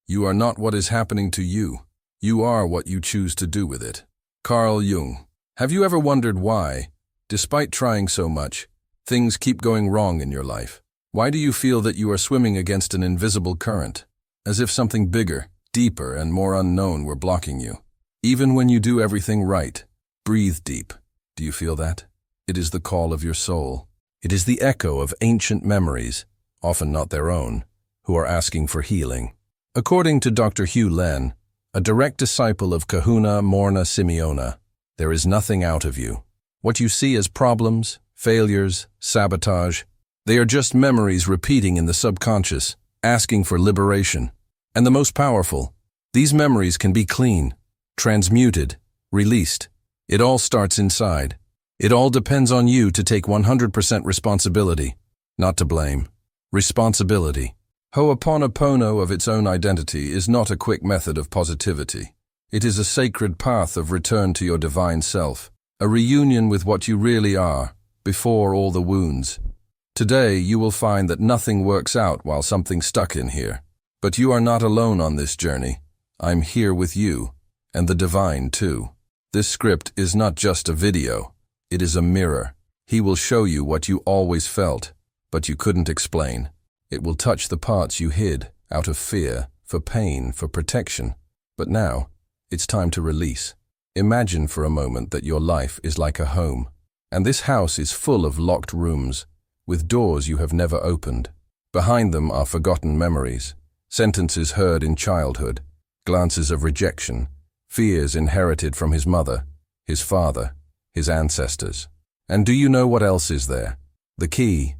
You are not what is happening to you. You are what you choose to do with it. Carl Jung. Have you ever wondered why, despite trying so much, things keep going wrong in your life? Why do you feel that you are swimming against an invisible current, as if something bigger, deeper, and more unknown were blocking you? Even when you do everything right, breathe deep. Do you feel that? It is the call of your soul. It is the echo of ancient memories, often not their own, who are asking for healing. According to Dr. Hew Len, a direct disciple of Kahuna Morrnah Simeona, there is nothing out of you. What you see as problems, failures, sabotage, they are just memories repeating in the subconscious, asking for liberation. And the most powerful, these memories can be clean, transmuted, released. It all starts inside. It all depends on you to take 100% responsibility, not to blame. Responsibility. Ho'oponopono of its own identity is not a quick method of positivity. It is a sacred path of return to your divine self, a reunion with what you really are, before all the wounds. Today you will find that nothing works out while something's stuck in here. But you are not alone on this journey. I'm here with you, and the divine too. This script is not just a video. It is a mirror. He will show you what you always felt, but you couldn't explain. It will touch the parts you hid, out of fear, for pain, for protection. But now, it's time to release. Imagine for a moment that your life is like a home, and this house is full of locked rooms, with doors you have never opened. Behind them are forgotten memories, sentences heard in childhood, glances of rejection, fears inherited from his mother, his father, his ancestors. And do you know what else is there? The key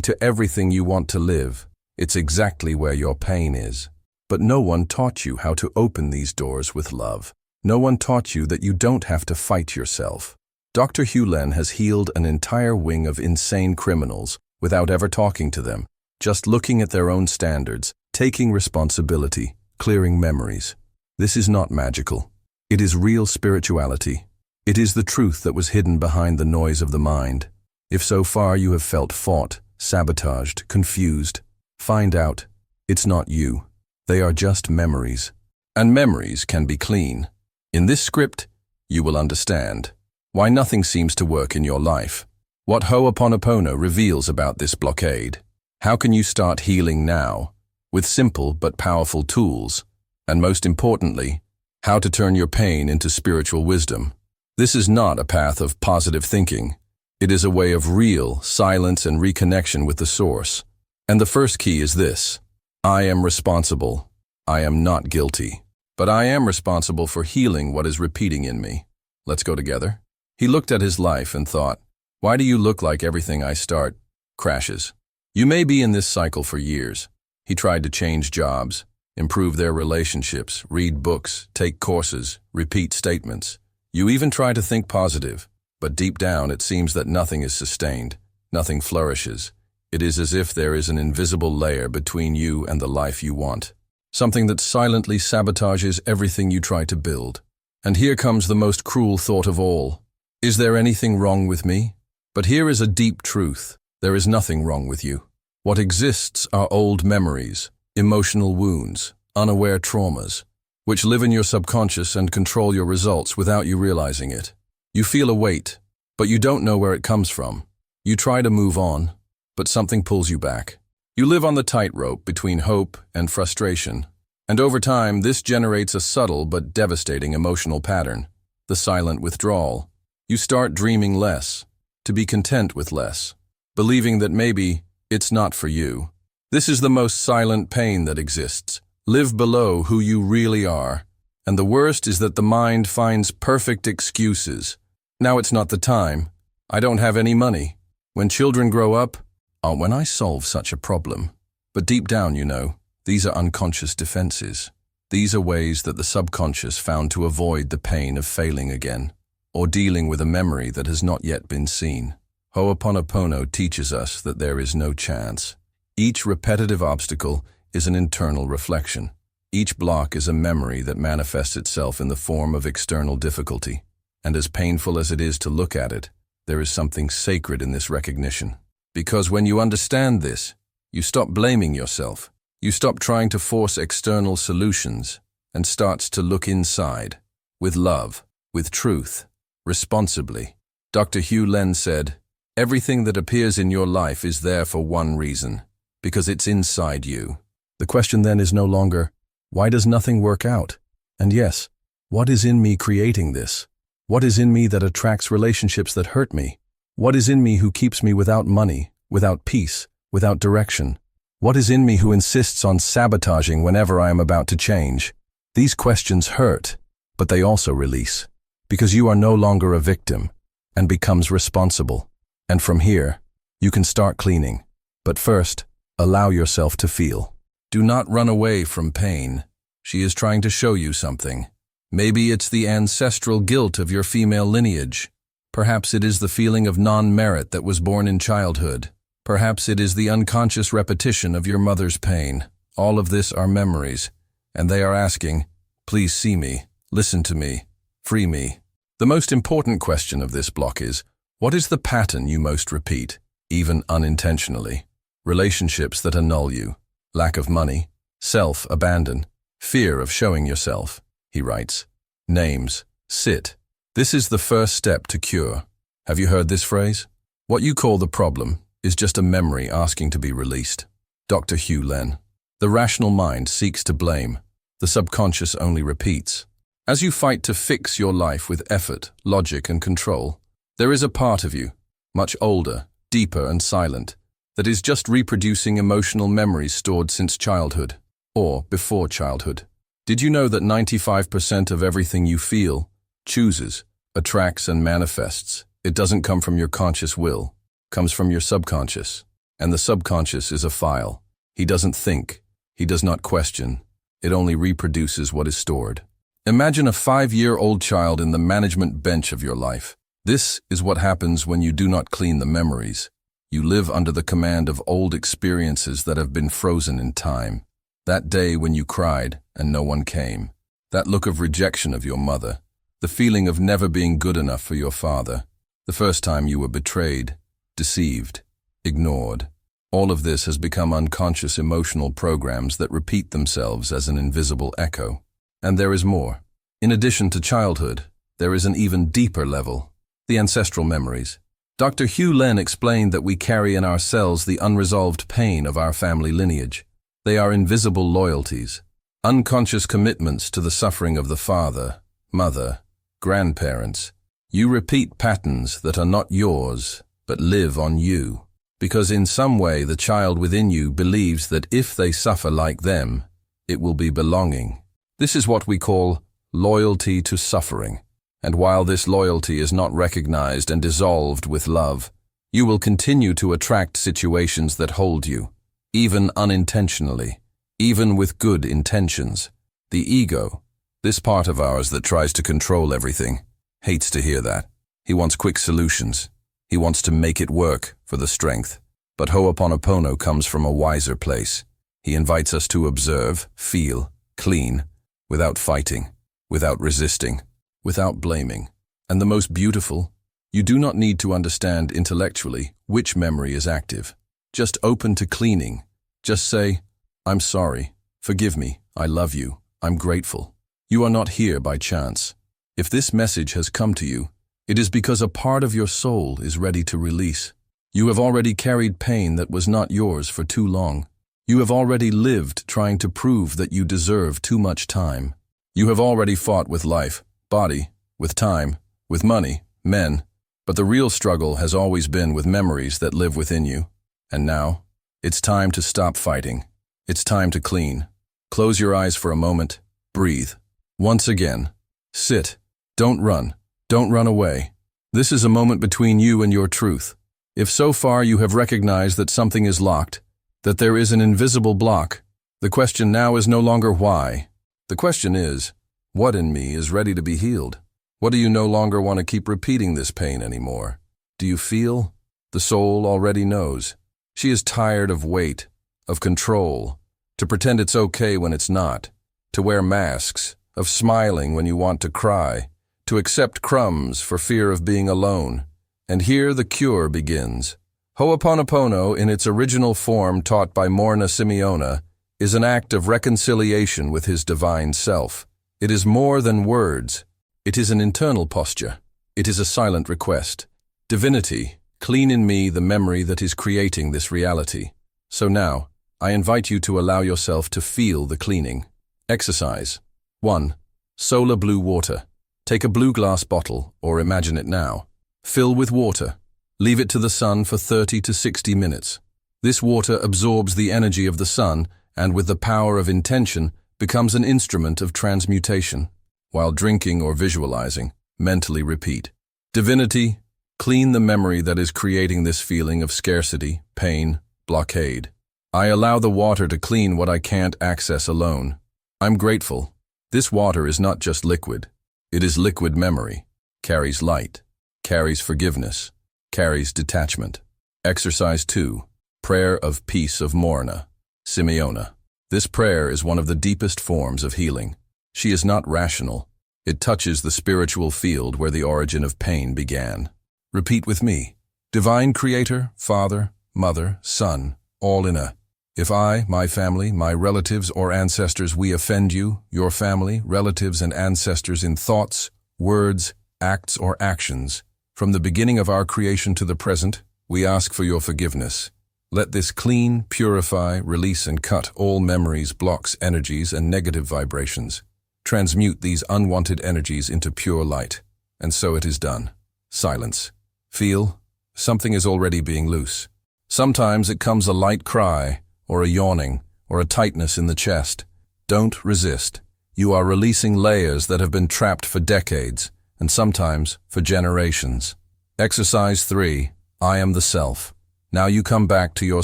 to everything you want to live. It's exactly where your pain is. But no one taught you how to open these doors with love. No one taught you that you don't have to fight yourself. Dr. Hew Len has healed an entire wing of insane criminals without ever talking to them, just looking at their own standards, taking responsibility, clearing memories. This is not magical. It is real spirituality. It is the truth that was hidden behind the noise of the mind. If so far you have felt fought, sabotaged, confused, find out, it's not you. They are just memories. And memories can be clean. In this script, you will understand why nothing seems to work in your life, what Ho'oponopono reveals about this blockade, how can you start healing now, with simple but powerful tools, and most importantly, how to turn your pain into spiritual wisdom. This is not a path of positive thinking. It is a way of real silence and reconnection with the source. And the first key is this: I am responsible. I am not guilty. But I am responsible for healing what is repeating in me. Let's go together. He looked at his life and thought, why do you look like everything I start crashes? You may be in this cycle for years. He tried to change jobs, improve their relationships, read books, take courses, repeat statements. You even try to think positive, but deep down it seems that nothing is sustained, nothing flourishes. It is as if there is an invisible layer between you and the life you want, something that silently sabotages everything you try to build. And here comes the most cruel thought of all. Is there anything wrong with me? But here is a deep truth. There is nothing wrong with you. What exists are old memories, emotional wounds, unaware traumas, which live in your subconscious and control your results without you realizing it. You feel a weight, but you don't know where it comes from. You try to move on, but something pulls you back. You live on the tightrope between hope and frustration, and over time this generates a subtle but devastating emotional pattern, the silent withdrawal. You start dreaming less, to be content with less, believing that maybe it's not for you. This is the most silent pain that exists. Live below who you really are. And the worst is that the mind finds perfect excuses. Now it's not the time. I don't have any money. When children grow up, when I solve such a problem. But deep down, you know, these are unconscious defenses. These are ways that the subconscious found to avoid the pain of failing again, or dealing with a memory that has not yet been seen. Ho'oponopono teaches us that there is no chance. Each repetitive obstacle is an internal reflection. Each block is a memory that manifests itself in the form of external difficulty. And as painful as it is to look at it, there is something sacred in this recognition. Because when you understand this, you stop blaming yourself. You stop trying to force external solutions and starts to look inside, with love, with truth, responsibly. Dr. Hew Len said, "Everything that appears in your life is there for one reason, because it's inside you." The question then is no longer, why does nothing work out? And yes, what is in me creating this? What is in me that attracts relationships that hurt me? What is in me who keeps me without money, without peace, without direction? What is in me who insists on sabotaging whenever I am about to change? These questions hurt, but they also release, because you are no longer a victim and becomes responsible. And from here, you can start cleaning. But first, allow yourself to feel. Do not run away from pain. She is trying to show you something. Maybe it's the ancestral guilt of your female lineage. Perhaps it is the feeling of non-merit that was born in childhood. Perhaps it is the unconscious repetition of your mother's pain. All of this are memories, and they are asking, please see me, listen to me, free me. The most important question of this block is, what is the pattern you most repeat, even unintentionally? Relationships that annul you, lack of money, self-abandon, fear of showing yourself, he writes. Names, sit. This is the first step to cure. Have you heard this phrase? What you call the problem is just a memory asking to be released. Dr. Hew Len. The rational mind seeks to blame. The subconscious only repeats. As you fight to fix your life with effort, logic, and control, there is a part of you, much older, deeper, and silent, that is just reproducing emotional memories stored since childhood, or before childhood. Did you know that 95% of everything you feel, chooses, attracts, and manifests, it doesn't come from your conscious will, comes from your subconscious, and the subconscious is a file. He doesn't think, he does not question, it only reproduces what is stored. Imagine a 5-year-old child in the management bench of your life. This is what happens when you do not clean the memories. You live under the command of old experiences that have been frozen in time. That day when you cried and no one came. That look of rejection of your mother. The feeling of never being good enough for your father. The first time you were betrayed, deceived, ignored. All of this has become unconscious emotional programs that repeat themselves as an invisible echo. And there is more. In addition to childhood, there is an even deeper level. The ancestral memories. Dr. Hew Len explained that we carry in our cells the unresolved pain of our family lineage. They are invisible loyalties, unconscious commitments to the suffering of the father, mother, grandparents. You repeat patterns that are not yours, but live on you, because in some way the child within you believes that if they suffer like them, it will be belonging. This is what we call loyalty to suffering. And while this loyalty is not recognized and dissolved with love, you will continue to attract situations that hold you, even unintentionally, even with good intentions. The ego, this part of ours that tries to control everything, hates to hear that. He wants quick solutions. He wants to make it work for the strength. But Ho'oponopono comes from a wiser place. He invites us to observe, feel, clean, without fighting, without resisting, without blaming. And the most beautiful, you do not need to understand intellectually which memory is active. Just open to cleaning. Just say, I'm sorry, forgive me, I love you, I'm grateful. You are not here by chance. If this message has come to you, it is because a part of your soul is ready to release. You have already carried pain that was not yours for too long. You have already lived trying to prove that you deserve too much time. You have already fought with life, body, with time, with money, men, but the real struggle has always been with memories that live within you. And now, it's time to stop fighting. It's time to clean. Close your eyes for a moment. Breathe. Once again. Sit. Don't run. Don't run away. This is a moment between you and your truth. If so far you have recognized that something is locked, that there is an invisible block, the question now is no longer why. The question is, what in me is ready to be healed? What do you no longer want to keep repeating this pain anymore? Do you feel? The soul already knows. She is tired of weight, of control, to pretend it's okay when it's not, to wear masks, of smiling when you want to cry, to accept crumbs for fear of being alone. And here the cure begins. Ho'oponopono, in its original form taught by Morrnah Simeona, is an act of reconciliation with his divine self. It is more than words. It is an internal posture. It is a silent request. Divinity, clean in me the memory that is creating this reality. So now, I invite you to allow yourself to feel the cleaning. Exercise. 1. Solar blue water. Take a blue glass bottle, or imagine it now. Fill with water. Leave it to the sun for 30 to 60 minutes. This water absorbs the energy of the sun and with the power of intention becomes an instrument of transmutation. While drinking or visualizing, mentally repeat. Divinity, clean the memory that is creating this feeling of scarcity, pain, blockade. I allow the water to clean what I can't access alone. I'm grateful. This water is not just liquid. It is liquid memory, carries light, carries forgiveness, carries detachment. Exercise 2. Prayer of Peace of Morrnah Simeona. This prayer is one of the deepest forms of healing. She is not rational. It touches the spiritual field where the origin of pain began. Repeat with me. Divine Creator, Father, Mother, Son, all in a. If I, my family, my relatives or ancestors, we offend you, your family, relatives and ancestors in thoughts, words, acts or actions, from the beginning of our creation to the present, we ask for your forgiveness. Let this clean, purify, release and cut all memories, blocks, energies and negative vibrations. Transmute these unwanted energies into pure light. And so it is done. Silence. Feel, something is already being loose. Sometimes it comes a light cry, or a yawning, or a tightness in the chest. Don't resist. You are releasing layers that have been trapped for decades, and sometimes for generations. Exercise 3. I am the self. Now you come back to your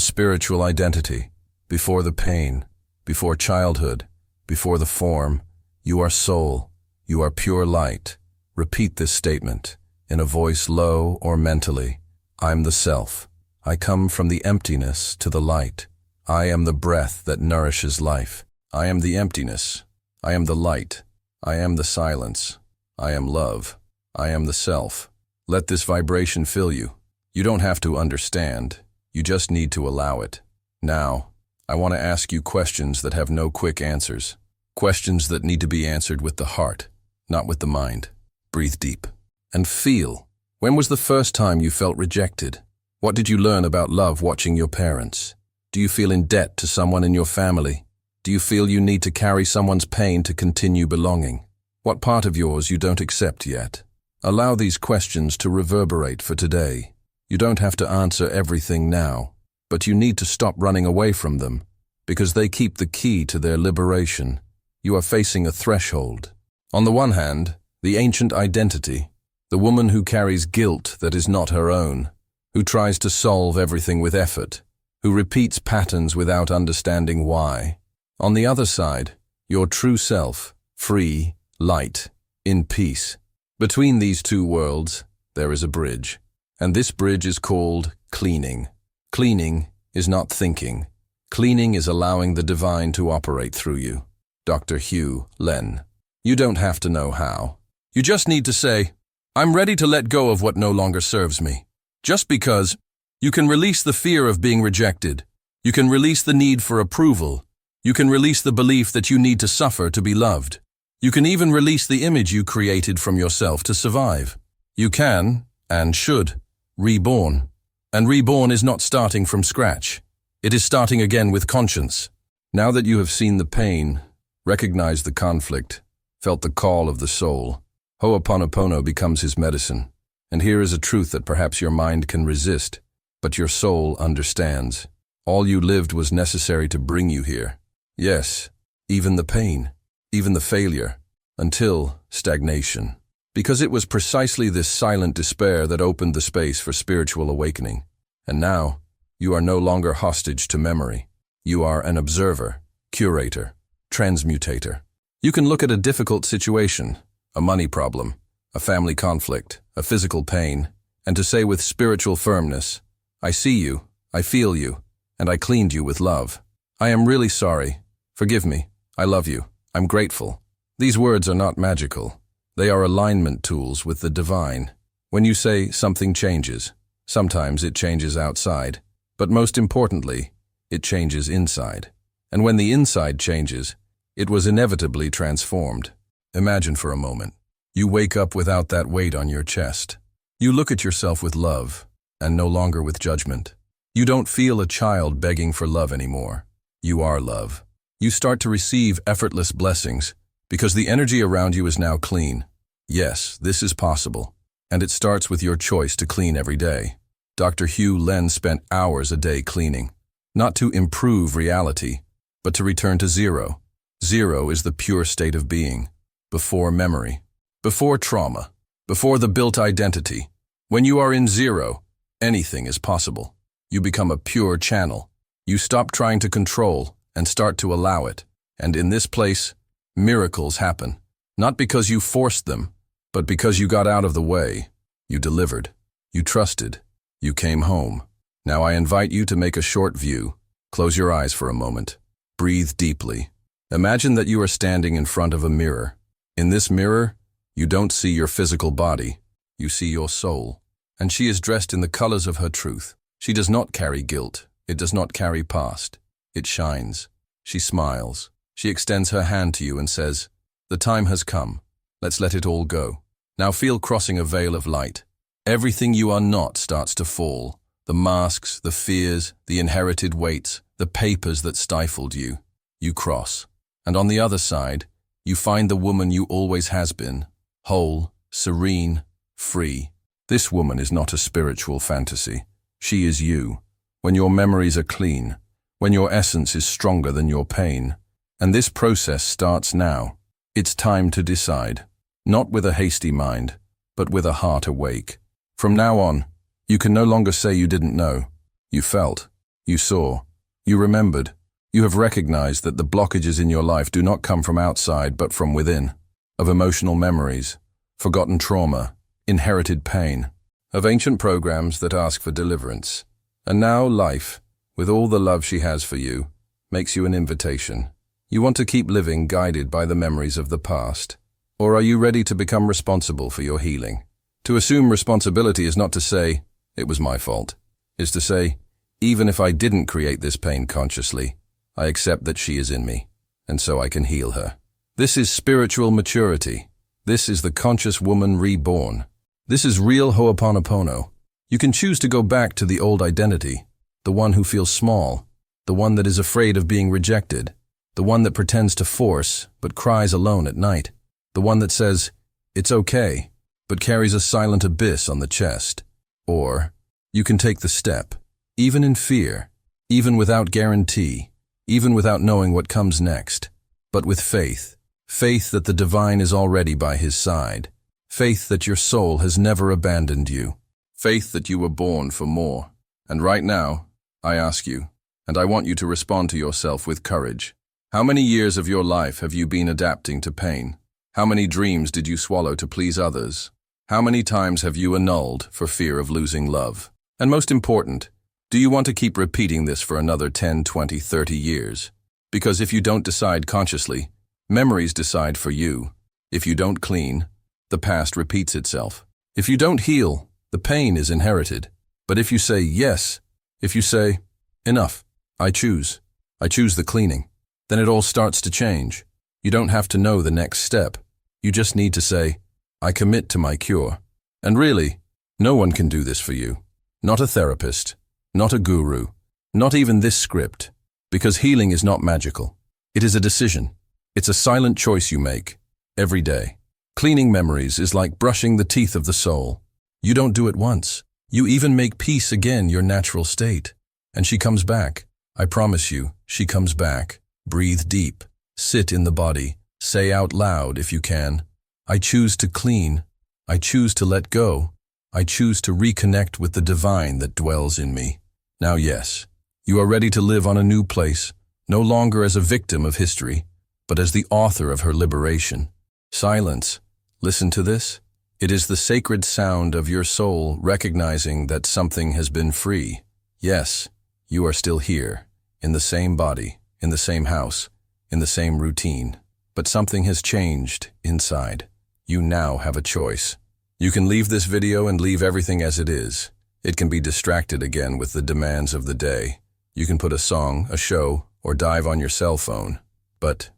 spiritual identity. Before the pain, before childhood, before the form, you are soul. You are pure light. Repeat this statement, in a voice low or mentally. I'm the self. I come from the emptiness to the light. I am the breath that nourishes life. I am the emptiness. I am the light. I am the silence. I am love. I am the self. Let this vibration fill you. You don't have to understand. You just need to allow it. Now, I want to ask you questions that have no quick answers. Questions that need to be answered with the heart, not with the mind. Breathe deep. And feel. When was the first time you felt rejected? What did you learn about love watching your parents? Do you feel in debt to someone in your family? Do you feel you need to carry someone's pain to continue belonging? What part of yours you don't accept yet? Allow these questions to reverberate for today. You don't have to answer everything now, but you need to stop running away from them, because they keep the key to their liberation. You are facing a threshold. On the one hand, the ancient identity, the woman who carries guilt that is not her own, who tries to solve everything with effort, who repeats patterns without understanding why. On the other side, your true self, free, light, in peace. Between these two worlds, there is a bridge. And this bridge is called cleaning. Cleaning is not thinking. Cleaning is allowing the divine to operate through you. Dr. Hew Len. You don't have to know how. You just need to say, I'm ready to let go of what no longer serves me. Just because you can release the fear of being rejected. You can release the need for approval. You can release the belief that you need to suffer to be loved. You can even release the image you created from yourself to survive. You can, and should, reborn. And reborn is not starting from scratch. It is starting again with conscience. Now that you have seen the pain, recognized the conflict, felt the call of the soul, Ho'oponopono becomes his medicine. And here is a truth that perhaps your mind can resist, but your soul understands. All you lived was necessary to bring you here. Yes, even the pain, even the failure, until stagnation. Because it was precisely this silent despair that opened the space for spiritual awakening. And now, you are no longer hostage to memory. You are an observer, curator, transmutator. You can look at a difficult situation, a money problem, a family conflict, a physical pain, and to say with spiritual firmness, I see you, I feel you, and I cleaned you with love. I am really sorry. Forgive me. I love you. I'm grateful. These words are not magical. They are alignment tools with the divine. When you say something changes, sometimes it changes outside, but most importantly, it changes inside. And when the inside changes, it was inevitably transformed. Imagine for a moment. You wake up without that weight on your chest. You look at yourself with love, and no longer with judgment. You don't feel a child begging for love anymore. You are love. You start to receive effortless blessings because the energy around you is now clean. Yes, this is possible, and it starts with your choice to clean every day. Dr. Hew Len spent hours a day cleaning, not to improve reality, but to return to zero. Zero is the pure state of being, before memory, before trauma, before the built identity. When you are in zero, anything is possible. You become a pure channel. You stop trying to control and start to allow it. And in this place, miracles happen. Not because you forced them, but because you got out of the way. You delivered. You trusted. You came home. Now I invite you to make a short view. Close your eyes for a moment. Breathe deeply. Imagine that you are standing in front of a mirror. In this mirror, you don't see your physical body. You see your soul. And she is dressed in the colors of her truth. She does not carry guilt. It does not carry past. It shines. She smiles. She extends her hand to you and says, "The time has come. Let's let it all go." Now feel crossing a veil of light. Everything you are not starts to fall. The masks, the fears, the inherited weights, the papers that stifled you. You cross. And on the other side, you find the woman you always has been. Whole, serene, free. This woman is not a spiritual fantasy. She is you. When your memories are clean, when your essence is stronger than your pain. And this process starts now. It's time to decide. Not with a hasty mind, but with a heart awake. From now on, you can no longer say you didn't know. You felt. You saw. You remembered. You have recognized that the blockages in your life do not come from outside but from within. Of emotional memories, forgotten trauma, inherited pain. Of ancient programs that ask for deliverance. And now life, with all the love she has for you, makes you an invitation. You want to keep living guided by the memories of the past? Or are you ready to become responsible for your healing? To assume responsibility is not to say, "It was my fault." Is to say, "Even if I didn't create this pain consciously, I accept that she is in me, and so I can heal her." This is spiritual maturity. This is the conscious woman reborn. This is real Ho'oponopono. You can choose to go back to the old identity, the one who feels small, the one that is afraid of being rejected, the one that pretends to force but cries alone at night, the one that says, "It's okay," but carries a silent abyss on the chest. Or, you can take the step, even in fear, even without guarantee, even without knowing what comes next, but with faith. Faith that the divine is already by his side. Faith that your soul has never abandoned you. Faith that you were born for more. And right now, I ask you, and I want you to respond to yourself with courage. How many years of your life have you been adapting to pain? How many dreams did you swallow to please others? How many times have you annulled for fear of losing love? And most important, do you want to keep repeating this for another 10, 20, 30 years? Because if you don't decide consciously, memories decide for you. If you don't clean, the past repeats itself. If you don't heal, the pain is inherited. But if you say yes, if you say, "Enough, I choose the cleaning," then it all starts to change. You don't have to know the next step. You just need to say, "I commit to my cure." And really, no one can do this for you. Not a therapist, not a guru, not even this script. Because healing is not magical. It is a decision. It's a silent choice you make, every day. Cleaning memories is like brushing the teeth of the soul. You don't do it once. You even make peace again your natural state. And she comes back. I promise you, she comes back. Breathe deep. Sit in the body. Say out loud if you can, "I choose to clean. I choose to let go. I choose to reconnect with the divine that dwells in me." Now yes, you are ready to live on a new place, no longer as a victim of history, but as the author of her liberation. Silence. Listen to this. It is the sacred sound of your soul recognizing that something has been free. Yes, you are still here, in the same body, in the same house, in the same routine. But something has changed inside. You now have a choice. You can leave this video and leave everything as it is. It can be distracted again with the demands of the day. You can put a song, a show, or dive on your cell phone. But,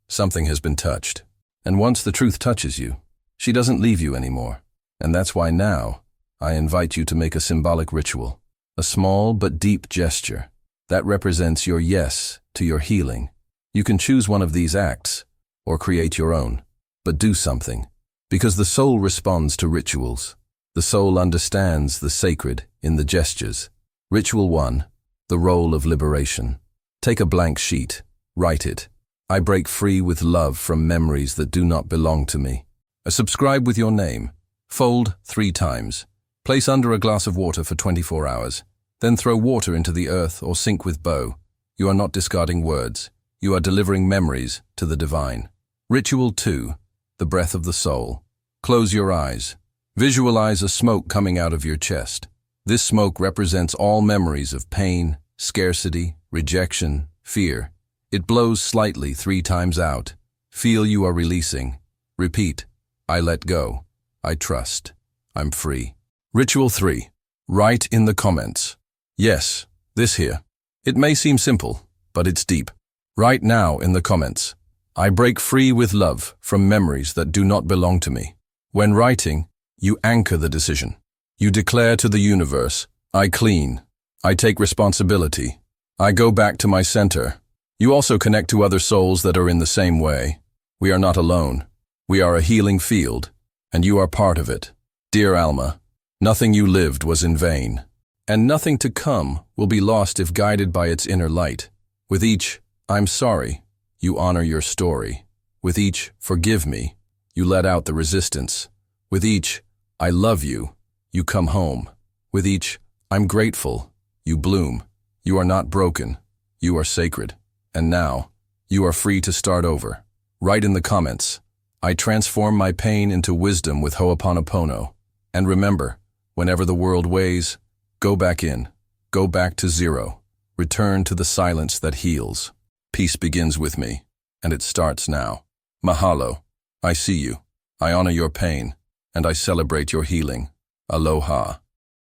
something has been touched. And once the truth touches you, she doesn't leave you anymore. And that's why now, I invite you to make a symbolic ritual, a small but deep gesture that represents your yes to your healing. You can choose one of these acts, or create your own, but do something, because the soul responds to rituals. The soul understands the sacred in the gestures. Ritual 1, the role of liberation. Take a blank sheet, write it. I break free with love from memories that do not belong to me. Subscribe with your name. Fold 3 times. Place under a glass of water for 24 hours. Then throw water into the earth or sink with bow. You are not discarding words. You are delivering memories to the divine. Ritual 2, the breath of the soul. Close your eyes. Visualize a smoke coming out of your chest. This smoke represents all memories of pain, scarcity, rejection, fear. It blows slightly 3 times out. Feel you are releasing. Repeat, I let go. I trust. I'm free. Ritual 3. Write in the comments. Yes, this here. It may seem simple, but it's deep. Write now in the comments. I break free with love from memories that do not belong to me. When writing, you anchor the decision. You declare to the universe, I clean. I take responsibility. I go back to my center. You also connect to other souls that are in the same way. We are not alone. We are a healing field, and you are part of it. Dear Alma, nothing you lived was in vain, and nothing to come will be lost if guided by its inner light. With each, I'm sorry, you honor your story. With each, forgive me, you let out the resistance. With each, I love you, you come home. With each, I'm grateful, you bloom. You are not broken, you are sacred. And now, you are free to start over. Write in the comments, I transform my pain into wisdom with Ho'oponopono. And remember, whenever the world weighs, go back in, go back to zero. Return to the silence that heals. Peace begins with me, and it starts now. Mahalo. I see you. I honor your pain, and I celebrate your healing. Aloha.